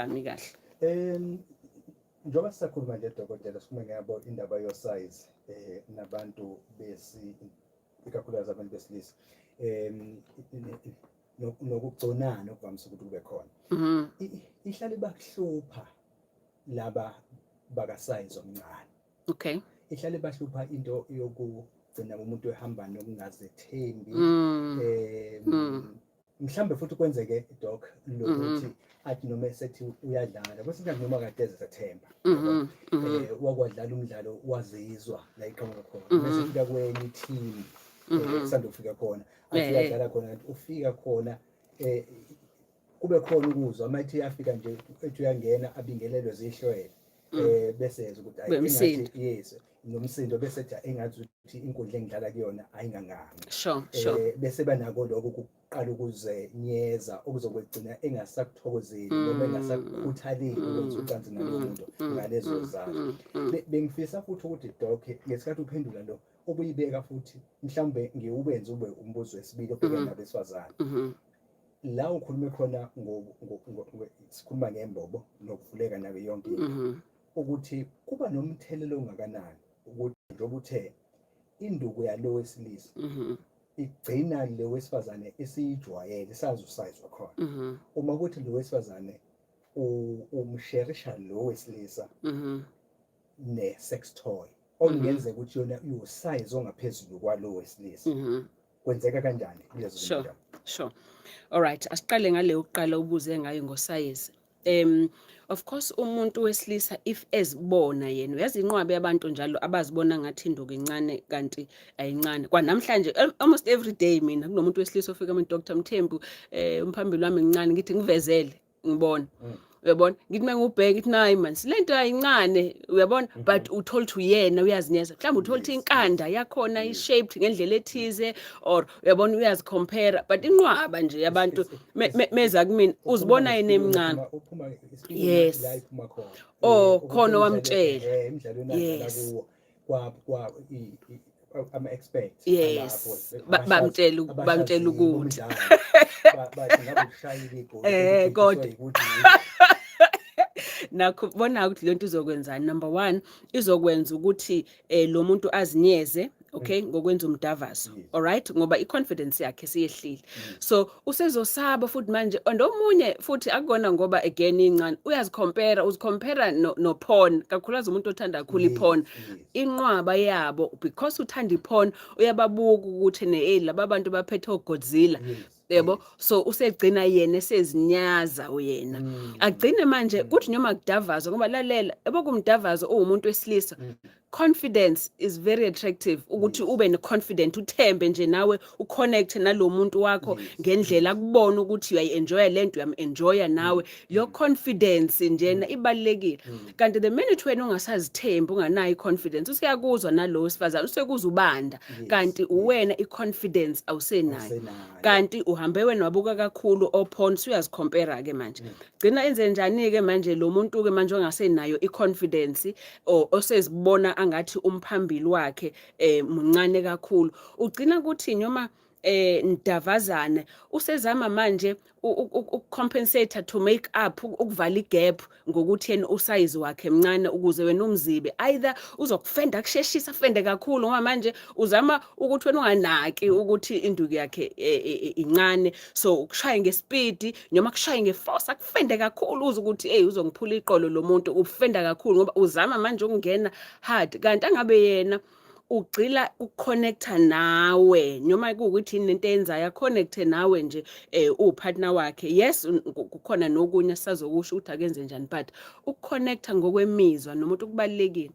ami kahle. Njengoba sisakhuluma nje dokotela sikume ngiyabo indaba yosize nabantu ikakhulukazi abantu besilisa nokugconana okuvamise ukuthi kube khona ihlale bakuhlupha laba bakasize omncane. Okay. Ihlale bahlupha into yokugcina umuntu ehamba nokungazethembi mhlambe futhi kwenzeke doc lokuthi athi noma esethi uyadlala bese kanti noma kade ezethemba wakwadlala umdlalo wazizwa la iqhamuka khona bese fika kwenye team kusandofika khona athi uyadlala khona ufika khona kube khona ukuzwa mayithi yafika nje ethi uyangena abingelelwe zihlwele bese yeza ukuthi ayingathi yes nomsindo bese ethi engathi ukuthi inkundla engidlala kuyona ayinganganga sure bese banako lokho ukuqala ukuzenyeza okuzokwegcina engasakuthokozeli noma engasakukhuthaleli ukwenza ucansi nalowo muntu ngalezo zazi bengifisa futhi ukuthi doc ngesikhathi uphendula lo obuyibeka futhi mhlawumbe ngiwubenza ube umbuzo wesibili obhekene nabesifazane la ukhulume khona sikhuluma ngembobo nokuvuleka nayo yonke into ukuthi kuba nomthelelo ongakanani ukuthi njengoba uthe induku yalo wesilisa igcina le wesifazane esiyijwayele sazi usayizwa khona uma kuthi lo wesifazane umsherisha lo wesilisa ne-sex toy okungenzeka ukuthi yona usize ongaphezulu kwalo wesilisa kwenzeka kanjani kulezo zinto? Sure. All right, asiqale ngale uqala ubuze ngayo ngosayizi. Of course umuntu wesilisa if ezibona yena uyazi inqwabe yabantu njalo abazibona ngathi induku incane kanti ayincane kwanamhlanje almost every day mina kunomuntu wesilisa ofika umuntu Dr Mthembu umphambili wami incane ngithi ngivezele ngibona uyabona ngithi mengubheka ithi nayi man silento ayincane uyabona but uthola ukuthi uyena uyazinyeza mhlawumbe uthola ukuthi inkanda yakhona i-shaped ngendlela ethize or uyabona uyazi compare but inqwaba nje yabantu meza kumina uzibona yena emncane yes khona wamtshela yes ama-expert yes bamtshela ukuthi bathi ngabe ukushayela igoli kodwa nakho bona ukuthi lento izokwenzani number 1 izokwenza ukuthi lo muntu azinyeze okay ngokwenza umdavazo all right ngoba iconfidence yakhe siyehlile so usezosaba futhi manje ondomunye futhi akubona ngoba again incane uzikompare no porn kakhulukazi umuntu othanda kakhulu iporn inqwaba yabo because uthanda iporn uyababuka ukuthi laba bantu baphethe oGodzilla yebo so usegcina yena esezinyaza uyena agcine manje kuthi noma kudavaza ngoba lalela ebokumdavazo umuntu wesilisa confidence is very attractive ukuthi ube ne-confident uthembe nje nawe uconnect nalo muntu wakho ngendlela akubona ukuthi uyayi-enjoya lento uyam-enjoya nawe lo confidence njena ibalulekile kanti the minute wena ungasazithembi unganayo i-confidence usiyakuzwa nalo wesifazane usekuza ubanda kanti uwena i-confidence awusenayo kanti uhambe wena wabuka kakhulu oporn uyazicompare-ke manje gcina enze njani-ke manje lo muntu-ke manje ongasenayo i-confidence osezibona angathi umphambili wakhe muncane kakhulu ugcina ukuthi noma ndavazane usezama manje ukucompensate to make up ukuvala igap ngokuthi yena usize wakhe emncane ukuze wena umzibe either uzokufenda kusheshisa afende kakhulu ngoba manje uzama ukuthi wena unganaki ukuthi induku yakhe incane so ukushaye ngespeed noma kushaye ngeforce akufende kakhulu uze ukuthi uzongiphula iqolo lo muntu ufenda kakhulu ngoba uzama manje ukungena hard kanti angabe yena ugcila ukuconnecta nawe noma kuukuthi into enzayo connecte nawe nje upartner wakhe yes kukhona nokunye sisazokusho ukuthi akenze njani but ukuconnecta ngokwemizwa nomuntu kubalekile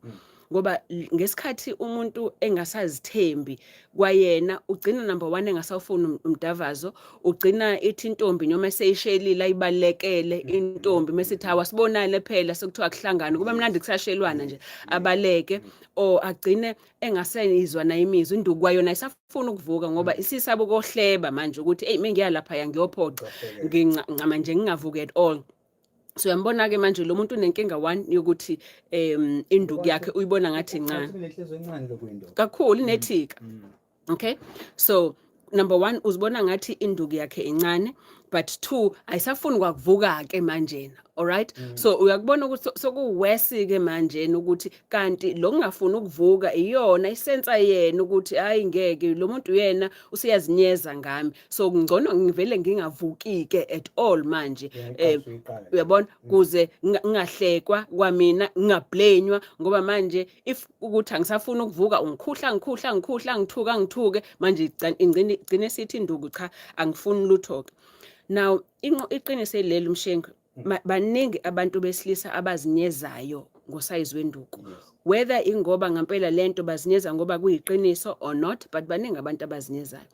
ngoba ngesikhathi umuntu engasazithembi kwayena ugcina number 1 engasawufuna umdavazo ugcina ithi intombi noma seyishelile ayibalekele intombi mesithi awasibonale phela sekuthiwa kuhlangana kuba mnandi kusashelwana nje abaleke agcine engaseyizwa na imizwa induku kwayona isafuna ukuvuka ngoba isisaba ukohleba manje ukuthi mengiya lapha yangiyophoqa ngincama nje ngingavuki at all so uyambona ke manje lo muntu unenkinga 1 yokuthi induku yakhe uyibona ngathi incane kakhulu inethika okay so number 1 uzibona ngathi induku yakhe incane but 2 ayisafuni kwakuvuka ke manje alright so uyakubona ukuthi sokuwesi ke manje ukuthi kanti lo kungafuni ukuvuka iyona isensa yena ukuthi hayi ngeke lo muntu yena usiyazinyeza ngami so ngcono ngivele ngingavuki ke at all manje uyabona kuze ngingahlekwa kwamina ngingablenywa ngoba manje if ukuthi angisafuna ukuvuka ngikhuhla ngithuke manje igcine sithi induku cha angifuni lutho now iqinise leli Mshengu baningi abantu besilisa abazinyezayo ngosayizi wenduku whether ingoba ngempela lento bazinyeza ngoba kuyiqiniso or not but baningi abantu abazinyezayo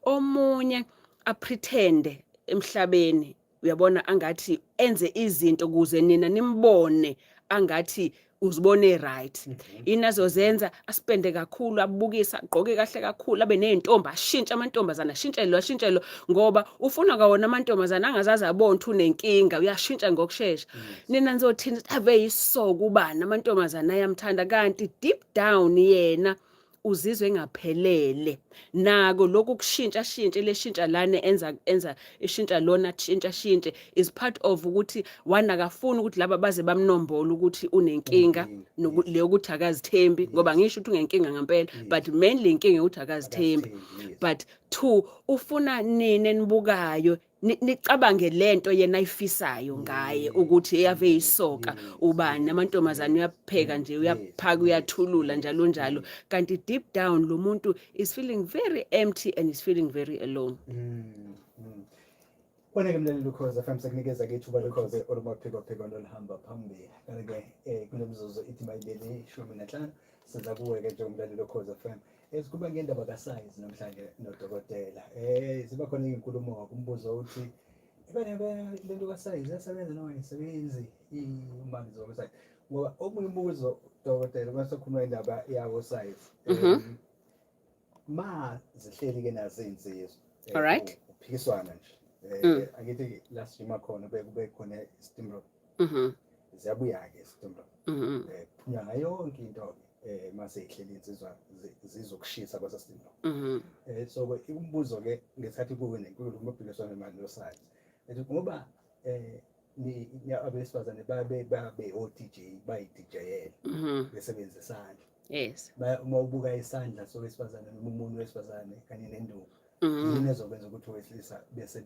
omunye apretende emhlabeni uyabona angathi enze izinto kuze nina nimbone angathi uzibone right inazozenza aspende kakhulu abukisa agqoke kahle kakhulu abe nezintombi ashintsha amantombazana ashintshelo ngoba ufuna kawona amantombazana angazazi abona ukuthi unenkinga uyashintsha ngokusheshsha nina nizothina ave yisoko ubani amantombazana ayamthanda kanti deep down yena uzizwe engaphelele nako lokhu kushintsha leshintsha lana enza ishintsha lona shintsha is part of ukuthi wana akafuni ukuthi laba baze bamnombola ukuthi unenkinga leyo ukuthi akazithembi ngoba ngisho ukuthi unenkinga ngempela but mainly inkinga ukuthi akazithembi but 2 ufuna nini enibukayo nicabange lento yena ayifisayo ngaye ukuthi eyave isoka ubani amantombazana uyapheka nje uyaphaka uyathulula njalo kanti deep down lo muntu is feeling very empty and is feeling very alone Wena ke mlaleli ukhoza FM sekunikeza ke ithuba lokhoze olumaphiko lolihamba phambili kanti ke kunemzuzu ithi mayibele 15 siza kuwe ke njengomlaleli ukhoza FM esikuba ngendaba kaScience namhlanje nodokotela ziba khona izinkulumo ngakumbuzo ukuthi lento kaScience yasebenza noma isebenzi imali zokuScience ngoba omunye umbuzo dokotela mase khuluma indaba yawo Science ma zihleli ke nazo insizwe alright uphikiswana nje angithi last year makhona kube khona istimro ziyabuya ke istimro phunyanga yonke into mase ihleli insizwa zizokushisa kwasa stimro so umbuzo ke ngesikhathi kuwe nenkulu umabhekiswana manje lo Science ngoba ni abesifazane babe o-DJ bayi-DJL besebenzisana yes uma ubuka isandla sowesifazane noma umuntu wesifazane kanye nenduku yini ezokwenza ukuthi owesilisa bese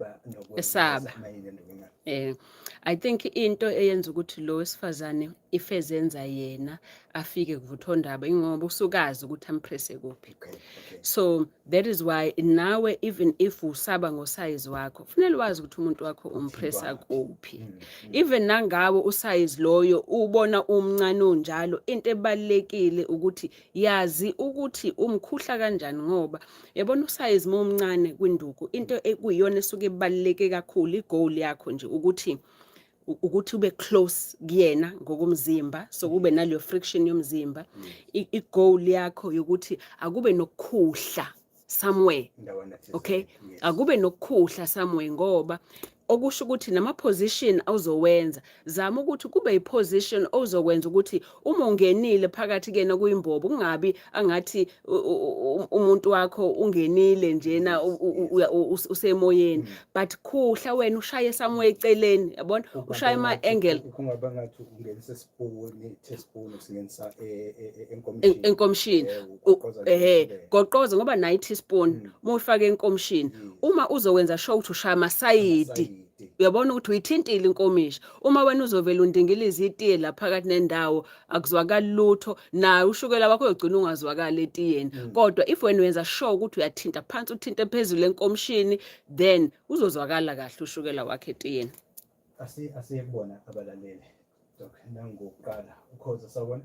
esaba I think into eyenza ukuthi lo wesifazane ifezenza yena afike kuvuthondaba ingoba usukazi ukuthi ampresse kuphi so that is why nawe even if usaba ngosize wakho kufanele wazi ukuthi umuntu wakho umpressa kuphi even nangawo usize loyo ubona umncane onjalo into ebalekile ukuthi yazi ukuthi umkhuhla kanjani ngoba yabona usize momncane kwinduku into ekuyiyona esuke ebaleke kakhulu igoal yakho nje ukuthi ube close kuyena ngokomzimba so kube naleyo friction yomzimba igoal yakho yokuthi akube nokukhuhla somewhere okay akube nokukhuhla somewhere ngoba okusho ukuthi nama position awuzowenza zama ukuthi kube iposition ozokwenza ukuthi uma ungenile phakathi kena kuyimbobo kungabi angathi umuntu wakho ungenile njena usemoyeni but khuhla wena ushaye somewhere eceleni yabona ushaye ama angle kungaba ngathi ungenisa spoon teaspoon usingenisa enkomshini goqoza ngoba nayi teaspoon mufake enkomshini uma uzokwenza show ukuthi ushaya amasayidi uyabona ukuthi uyithintile inkomishi uma wena uzovela undingiliza itiye la phakathi nendawo akuzwakala lutho na ushukela wakho uyogcina ungazwakala etiyeni kodwa if wena wenza show ukuthi uyathinta phansi uthinte phezulu enkomishini then uzozwakala kahle ushukela wakhe etiyeni asiyekubona abalaleli nangokuqala ukhoza sawona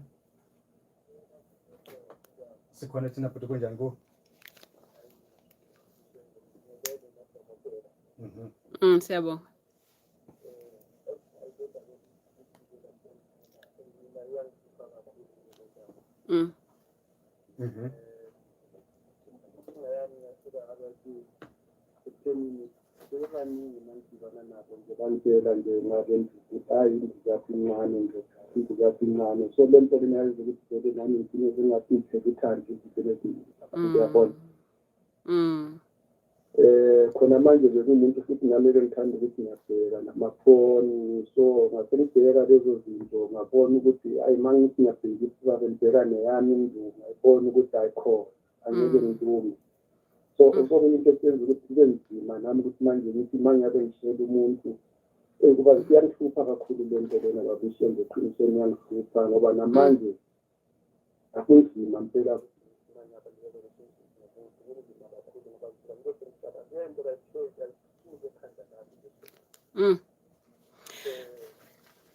sikhona thina futhi kunjani ku siyabonga bangitshela nje ngabe hayi ngiyaphincane nje ngiyaphincane so lento lenayo ukuthi vele nami ngifike sengathi ngikuthanda ukuthi vele ngiyabona khona manje bekumuntu futhi nami ngithanda ukuthi ngiyabheka namafoni so ngaselibheka lezo zinto ngabona ukuthi ayi mangithi ngiyabheka isibabe libheka neyami indlu ngayibona ukuthi ayikho angeke ngidumi so okunye into esenza ukuthi kube nzima nami ukuthi manje ngithi mangabe ngishela umuntu kuba siyangihlupha kakhulu lento lena babishenze eqinisweni yangihlupha ngoba namanje akunzima mpela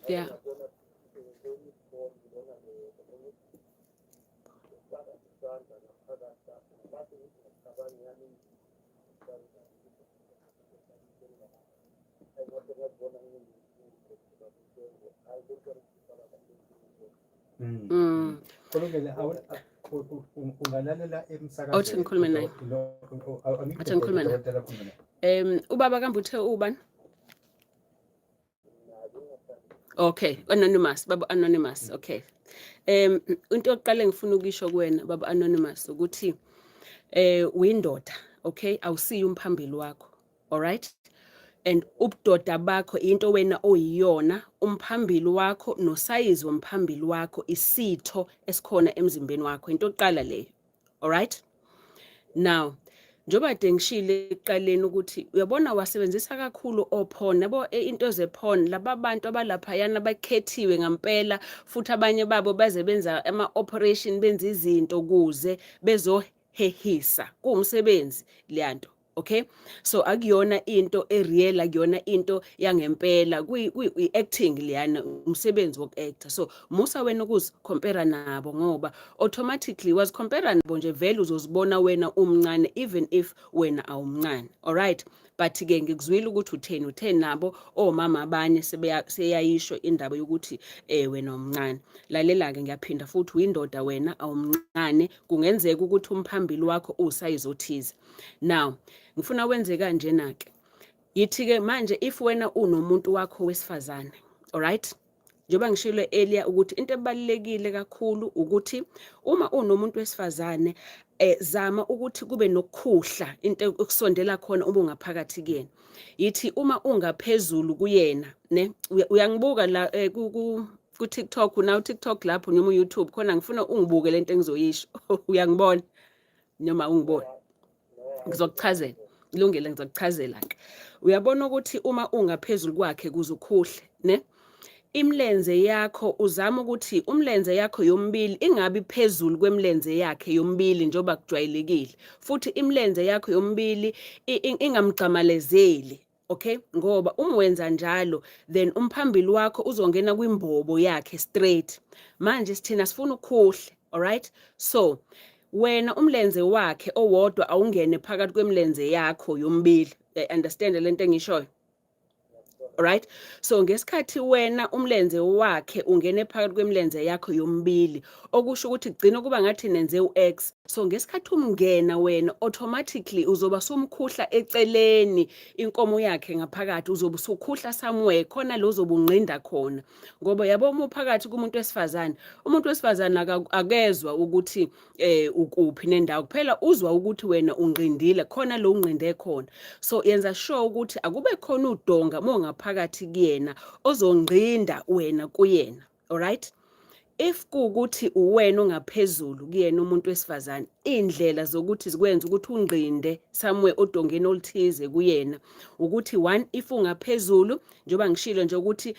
Yeah. Kolungile ungalalela emsakazweni. Awuthi ngikhulume naye. Athi ngikhulume naye. Ubaba kambe uthe ubani? Okay, anonymous, baba anonymous. Okay. Into yokuqala ngifuna ukisho kuwena baba anonymous ukuthi uyindoda, okay? Awusiyi umphambili wakho. All right? And ubudoda bakho into wena oyiyona, umphambili wakho nosayizi womphambili wakho isitho esikhona emzimbeni wakho. Into yokuqala leyo. All right? Now, njoba ngishile eqaleni ukuthi uyabona wasebenzisa kakhulu ophone yabo into zephone laba bantu abalaphayana bakhethiwe ngempela futhi abanye babo baze benza ama operation benza izinto kuze bezohehisa kuumsebenzi liyanto. Okay, so akuyona into ereal akuyona into yangempela kwi acting liyana umsebenzi wokuactor. So musa wena ukuzicompare nabo ngoba automatically was compare nabo nje vele uzozibona wena umncane even if wena awumncane. All right, but ke ngikuzwile ukuthi u10 nabo omama abanye seyayisho indaba yokuthi wena umncane. Lalela ke ngiyaphinda futhi uyindoda wena awumncane kungenzeka ukuthi umphambili wakho usayizi othize. Now ngifuna wenze kanje nake yithi ke manje if wena unomuntu wakho wesifazane, all right, njoba ngishilo earlier ukuthi into ebalekile kakhulu ukuthi uma unomuntu wesifazane zama ukuthi kube nokukhuhla into ekusondela khona uma ungaphakathi kuyena. Yithi uma ungaphezulu kuyena ne uyangibuka la ku TikTok na TikTok lapho noma YouTube khona ngifuna ungibuke lento engizoyisho uyangibona noma ungibona ngizokuchazela ilungile ngizokuchazela ke uyabona ukuthi uma ungaphezulu kwakhe kuzukhuhle ne imlenze yakho uzama ukuthi umlenze yakho yombili ingabi phezulu kwemlenze yakhe yombili njoba kujwayelekile futhi imlenze yakho yombili ingamgcamalezeli. Okay, ngoba umwenza njalo then umphambili wakho uzongena kwimbobo yakhe straight. Manje sithina sifuna ukukhuhle. All right, so wena umlenze wakhe owodwa awungene phakathi kwemlenze yakho yombili. Understand lento engishoyo? Alright, so ngesikhathi wena umlenze wakhe ungene phakathi kwemlenze yakho yombili okusho ukuthi kugcina kuba ngathi nenze uX. So ngesikhathi umngena wena automatically uzoba somkhuhla eceleni inkomo yakhe ngaphakathi uzoba usukhuhla somewhere khona lo uzobungqinda khona ngoba yabo uma phakathi kumuntu wesifazane umuntu wesifazane akezwa ukuthi ukuphi nendawo kuphela uzwa ukuthi wena ungqindile khona lo ungqinde khona. So yenza sure ukuthi akube khona udonga phakathi kuyena ozongqinda wena kuyena. All right, if kuukuthi uwena ongaphezulu kuyena umuntu wesifazane indlela zokuthi zikwenza ukuthi ungqinde somewhere odongeni oluthize kuyena ukuthi one if ungaphezulu njoba ngishilo nje ukuthi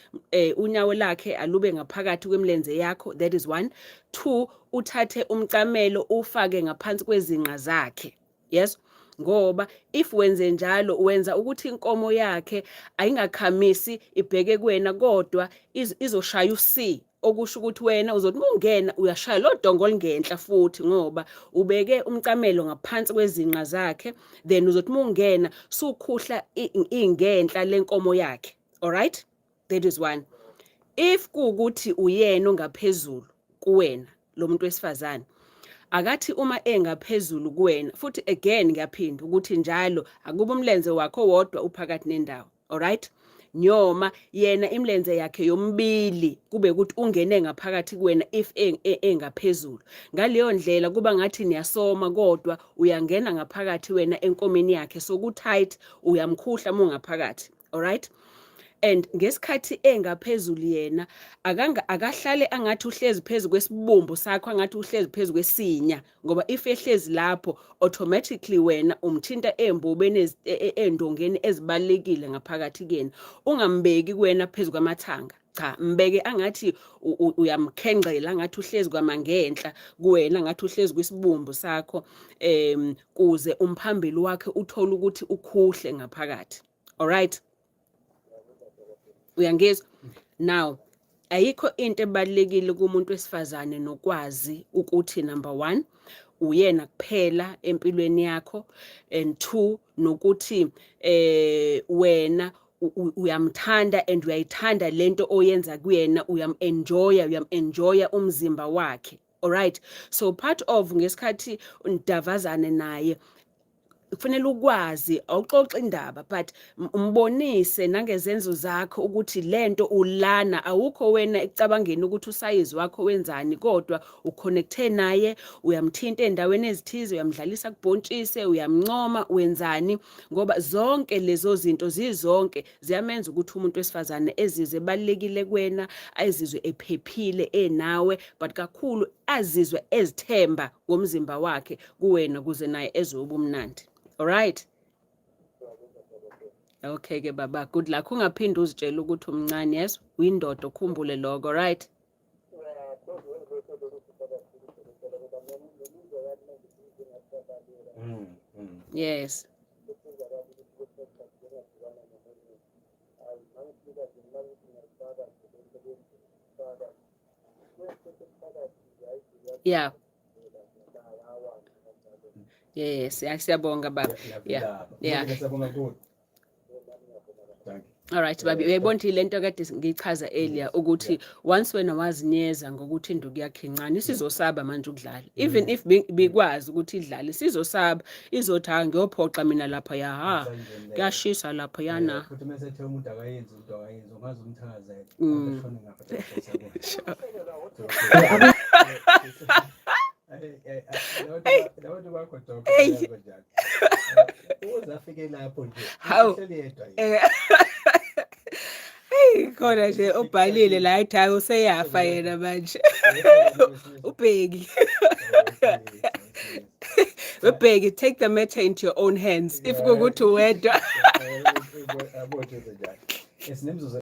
unyawo lakhe alube ngaphakathi kwemlenze yakho, that is one. Two, uthathe umcamelo ufake ngaphansi kwezinqa zakhe. Yes, ngoba if wenze njalo wenza ukuthi inkomo yakhe ayingakhamisi ibheke kuwena kodwa izoshaya uC okusho ukuthi wena uzothi ungena uyashaya lo dongo olingenhla futhi ngoba ubeke umcamelo ngaphansi kwezinqa zakhe then uzothi ungena sukhuhla ingenhla lenkomo yakhe. All right, that is one. If kuukuthi uyena ongaphezulu kuwena lo muntu wesifazane akathi uma engaphezulu kuwena futhi again ngiyaphinda ukuthi njalo akuba umlenze wakho wodwa uphakathi nendawo. All right, nyoma yena imlenze yakhe yombili kube ukuthi ungene ngaphakathi kuwena if engaphezulu. Ngaleyo ndlela kuba ngathi niyasoma kodwa uyangena ngaphakathi wena enkomeni yakhe so ku tight uyamkhuhla mungaphakathi. All right? And ngesikhathi engaphezulu yena akahlale angathi uhlezi phezulu kwesibumbu sakho angathi uhlezi phezulu kwesinya ngoba if ehlezi lapho automatically wena umthinta embobeni endongeni ezibalekile ngaphakathi kuyena. Ungambeki kuwena phezulu kwamathanga. Cha, mbeke angathi uyamkhenqela ngathi uhlezi kwamangenhla kuwena ngathi uhlezi kwisibumbu sakho kuze umphambili wakhe uthola ukuthi ukhuhle ngaphakathi. All right? Uyangizwa? Now ayikho into ebalekile kumuntu wesifazane nokwazi ukuthi number 1 uyena kuphela empilweni yakho and 2 nokuthi wena uyamthanda and uyayithanda lento oyenza kuyena uyam-enjoya umzimba wakhe. All right? So part of ngesikhathi undavazane naye kufanele ukwazi awuxoxe indaba but umbonise nangezenzo zakho ukuthi lento ulana awukho wena ecabangeni ukuthi usayizi wakho wenzani kodwa uconnecte naye uyamthinta endaweni ezithize uyamdlalisa kubhontshise uyamncoma wenzani ngoba zonke lezo zinto zizonke ziyamenza ukuthi umuntu wesifazane ezizwe ebalekile kuwena azizwe ephephile enawe but kakhulu azizwe ezithemba ngomzimba wakhe kuwena kuze naye ezoba umnandi. All right? Okay ke baba, good luck. Ungaphindi uzitshela ukuthi umncane, yes? Uyindoda ukhumbule lokho, right? Yes. Yeah. Yes, siyabonga baba. Yeah. All right baby, uyayibona lento kade ngichaza earlier ukuthi once wena wazinyeza ngokuthi induku yakhe incane isizosaba manje ukudlala. Even if bikwazi ukuthi idlale sizosaba izothi ngiyophoqa mina lapha ya kuyashisa lapha yana. Futhi mase ethe umuntu akayenzi into akayenzi ungazi umthakazela akashone ngapha. Labantu bakho Doc njani uzafike lapho nje yedwa khona nje ubhalile la ethi useyafa yena manje ubheki ubheki take the matter into your own hands if kukuthi wedwa yabo nje njani esinemizuzu